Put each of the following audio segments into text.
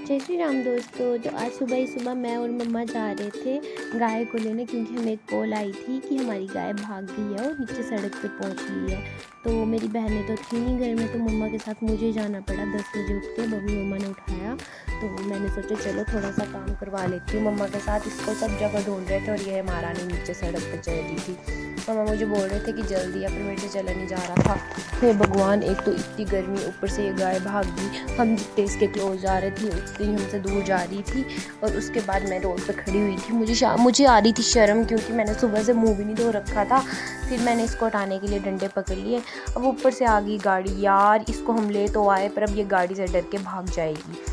जय श्री राम दोस्तों। तो आज सुबह ही सुबह मैं और मम्मा जा रहे थे गाय को लेने, क्योंकि हमें एक कॉल आई थी कि हमारी गाय भाग गई है और नीचे सड़क पे पहुंच गई है। तो मेरी बहनें तो थी नहीं घर में, तो मम्मा के साथ मुझे जाना पड़ा। 10 बजे उठ के बबी मम्मा ने उठाया, तो मैंने सोचा चलो थोड़ा सा काम करवा लेती हूँ मम्मा के साथ। इसको सब जगह ढूंढ रहे थे और ये महारानी नीचे सड़क पर चल रही थी। मम्मा मुझे बोल रहे थे कि जल्दी या, फिर मेरे से चला नहीं जा रहा था। हे भगवान, एक तो इतनी गर्मी, ऊपर से ये गाय भाग गई। हम जितने इसके क्लोज जा रहे थे उतनी हमसे दूर जा रही थी। और उसके बाद मैं रोड पे खड़ी हुई थी। मुझे आ रही थी शर्म, क्योंकि मैंने सुबह से मुंह भी नहीं धो रखा था। फिर मैंने इसको हटाने के लिए डंडे पकड़ लिए। अब ऊपर से आ गई गाड़ी। यार, इसको हम ले तो आए, पर अब ये गाड़ी से डर के भाग जाएगी।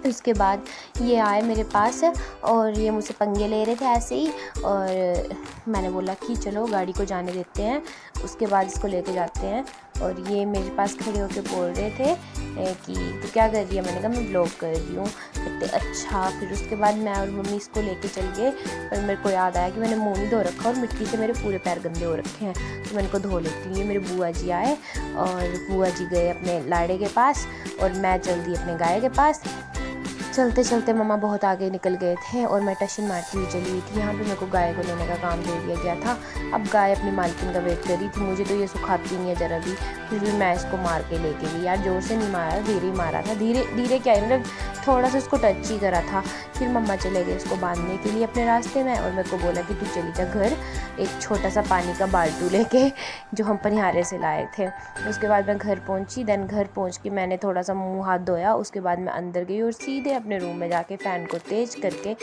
उसके बाद ये आए मेरे पास और ये मुझसे पंगे ले रहे थे ऐसे ही। और मैंने बोला कि चलो गाड़ी को जाने देते हैं, उसके बाद इसको लेके जाते हैं। और ये मेरे पास खड़े होकर बोल रहे थे कि तू क्या कर रही है। मैंने कहा मैं ब्लॉग कर रही हूँ। कहते अच्छा। फिर उसके बाद मैं और मम्मी इसको लेके चल गए। पर मेरे को याद आया कि मैंने मुँह नहीं धो रखा और मिट्टी से मेरे पूरे पैर गंदे हो रखे हैं, तो मैं इनको धो लेती हूँ। ये मेरे बुआ जी आए और बुआ जी गए अपने लाड़े के पास और मैं चल दी अपने गाय के पास। चलते चलते मम्मा बहुत आगे निकल गए थे और मैं टशन मारती हुई चली हुई थी। यहाँ पे मेरे को गाय को लेने का काम दे दिया गया था। अब गाय अपनी मालकिन का वेट कर रही थी। मुझे तो ये सुखाती नहीं है ज़रा भी, फिर भी मैं इसको मार के लेके गई। यार जोर से नहीं मारा, धीरे ही मारा था। धीरे धीरे क्या है, मतलब थोड़ा सा इसको टच ही करा था। फिर मम्मा चले गए इसको बांधने के लिए अपने रास्ते में, और मेरे को बोला कि तू चली जा घर, एक छोटा सा पानी का बाल्टू लेके जो हम पनिहारे से लाए थे। उसके बाद मैं घर पहुंची। देन घर पहुंच के मैंने थोड़ा सा मुंह हाथ धोया। उसके बाद मैं अंदर गई और सीधे अपने रूम में जाके फ़ैन को तेज़ करके,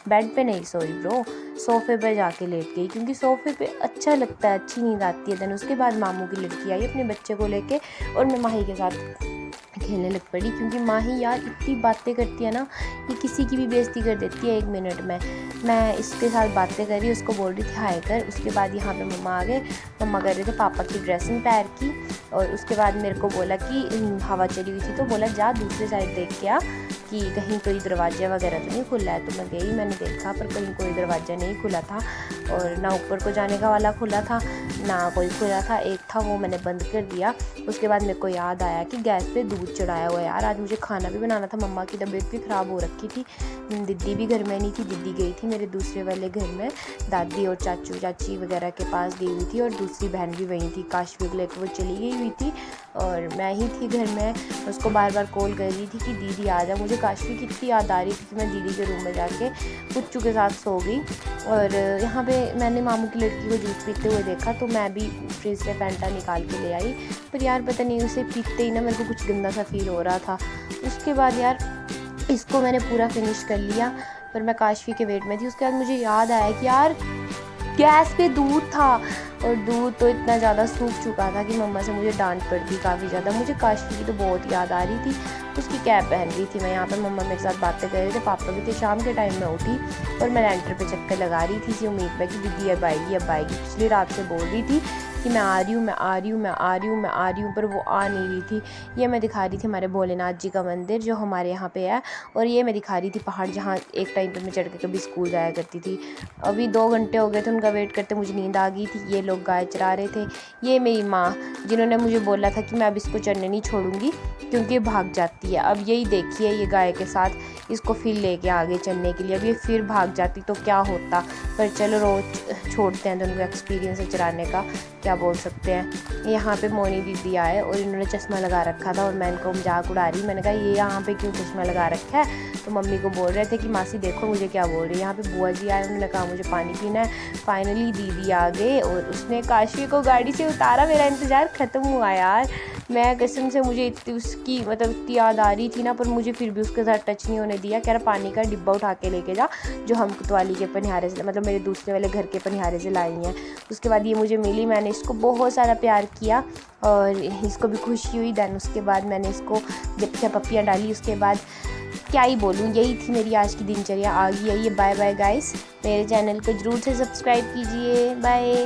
बेड पे नहीं सोई ब्रो, सोफ़े पे जाके लेट गई, क्योंकि सोफ़े पे अच्छा लगता है, अच्छी नींद आती है। देन उसके बाद मामू की लड़की आई अपने बच्चे को लेके और मैं माही के साथ खेलने लग पड़ी, क्योंकि माही यार इतनी बातें करती है ना, ये किसी की भी बेइज्जती कर देती है 1 मिनट में। मैं इसके साथ बातें कर रही, उसको बोल रही थी हाय कर। उसके बाद यहाँ पे मम्मा आ गए। मम्मा कर रहे थे पापा की ड्रेसिंग पैर की। और उसके बाद मेरे को बोला कि हवा चली हुई थी, तो बोला जा दूसरी साइड देख के आ कि कहीं कोई दरवाज़ा वगैरह तो नहीं खुला है। तो मैं गई, मैंने देखा, पर कहीं कोई दरवाज़ा नहीं खुला था और ना ऊपर को जाने का वाला खुला था ना कोई खुला था। एक था, वो मैंने बंद कर दिया। उसके बाद मेरे को याद आया कि गैस पे दूध चढ़ाया हुआ है। यार आज मुझे खाना भी बनाना था, मम्मा की तबीयत भी ख़राब हो रखी थी। दीदी भी घर में नहीं थी, दीदी गई थी मेरे दूसरे वाले घर में, दादी और चाचू चाची वगैरह के पास गई हुई थी। और दूसरी बहन भी वहीं थी, काशवी को लेकर वो चली गई हुई थी और मैं ही थी घर में। उसको बार बार कॉल कर रही थी कि दीदी आ जा। मुझे काशवी की इतनी याद आ रही थी कि मैं दीदी के रूम में जाके पुच्चू के साथ सो गई। और यहाँ पे मैंने मामू की लड़की को जूस पीते हुए देखा, तो मैं भी फ्रिज से फैंटा निकाल के ले आई। पर यार पता नहीं, उसे पीते ही ना मेरे को कुछ गंदा सा फील हो रहा था। उसके बाद यार इसको मैंने पूरा फिनिश कर लिया, पर मैं काशवी के वेट में थी। उसके बाद मुझे याद आया कि यार गैस पे दूध था और दूध तो इतना ज़्यादा सूख चुका था कि मम्मा से मुझे डांट पड़ती काफ़ी ज़्यादा। मुझे काशवी की तो बहुत याद आ रही थी। उसकी कैप पहन रही थी मैं, यहाँ पर मम्मा मेरे साथ बातें कर रहे थे, पापा भी थे। शाम के टाइम में उठी और मैं लेंटर पे चक्कर लगा रही थी इसी उम्मीद में कि दीदी अब आएगी अब आएगी। पिछली रात से बोल रही थी कि मैं आ रही हूँ, मैं आ रही हूँ, मैं आ रही हूँ, मैं आ रही हूँ, पर वो आ नहीं रही थी। ये मैं दिखा रही थी हमारे भोलेनाथ जी का मंदिर जो हमारे यहाँ पे है, और ये मैं दिखा रही थी पहाड़ जहाँ एक टाइम पे मैं चढ़ के कभी स्कूल जाया करती थी। अभी 2 घंटे हो गए थे उनका वेट करते, मुझे नींद आ गई थी। ये लोग गाय चरा रहे थे। ये मेरी माँ, जिन्होंने मुझे बोला था कि मैं अब इसको चढ़ने नहीं छोड़ूंगी क्योंकि भाग जाती है। अब यही देखिए, ये गाय के साथ इसको फिर लेके आ गए चढ़ने के लिए। अब ये फिर भाग जाती तो क्या होता, पर चलो रोज़ छोड़ते हैं तो उनको एक्सपीरियंस है चराने का, क्या बोल सकते हैं। यहाँ पे मोनी दीदी आए और इन्होंने चश्मा लगा रखा था और मैं इनको मजाक उड़ा रही। मैंने कहा ये यहाँ पे क्यों चश्मा लगा रखा है, तो मम्मी को बोल रहे थे कि मासी देखो मुझे क्या बोल रही है। यहाँ पे बुआ जी आए, उन्होंने कहा मुझे पानी पीना है। फाइनली दीदी आ गए और उसने काशवी को गाड़ी से उतारा। मेरा इंतज़ार ख़त्म हुआ यार। मैं कसम से, मुझे इतनी उसकी मतलब इतनी याद आ रही थी ना, पर मुझे फिर भी उसके साथ टच नहीं होने दिया। कह रहा पानी का डिब्बा उठा के लेके जा, जो हम कोतवाली के पनिहारे से, मतलब मेरे दूसरे वाले घर के पनिहारे से लाई हैं। उसके बाद ये मुझे मिली, मैंने इसको बहुत सारा प्यार किया और इसको भी खुशी हुई। दैन उसके बाद मैंने इसको जब से पप्पियाँ डाली, उसके बाद क्या ही बोलूँ, यही थी मेरी आज की दिनचर्या। आ गई है ये। बाय बाय गाइस, मेरे चैनल को ज़रूर से सब्सक्राइब कीजिए। बाय।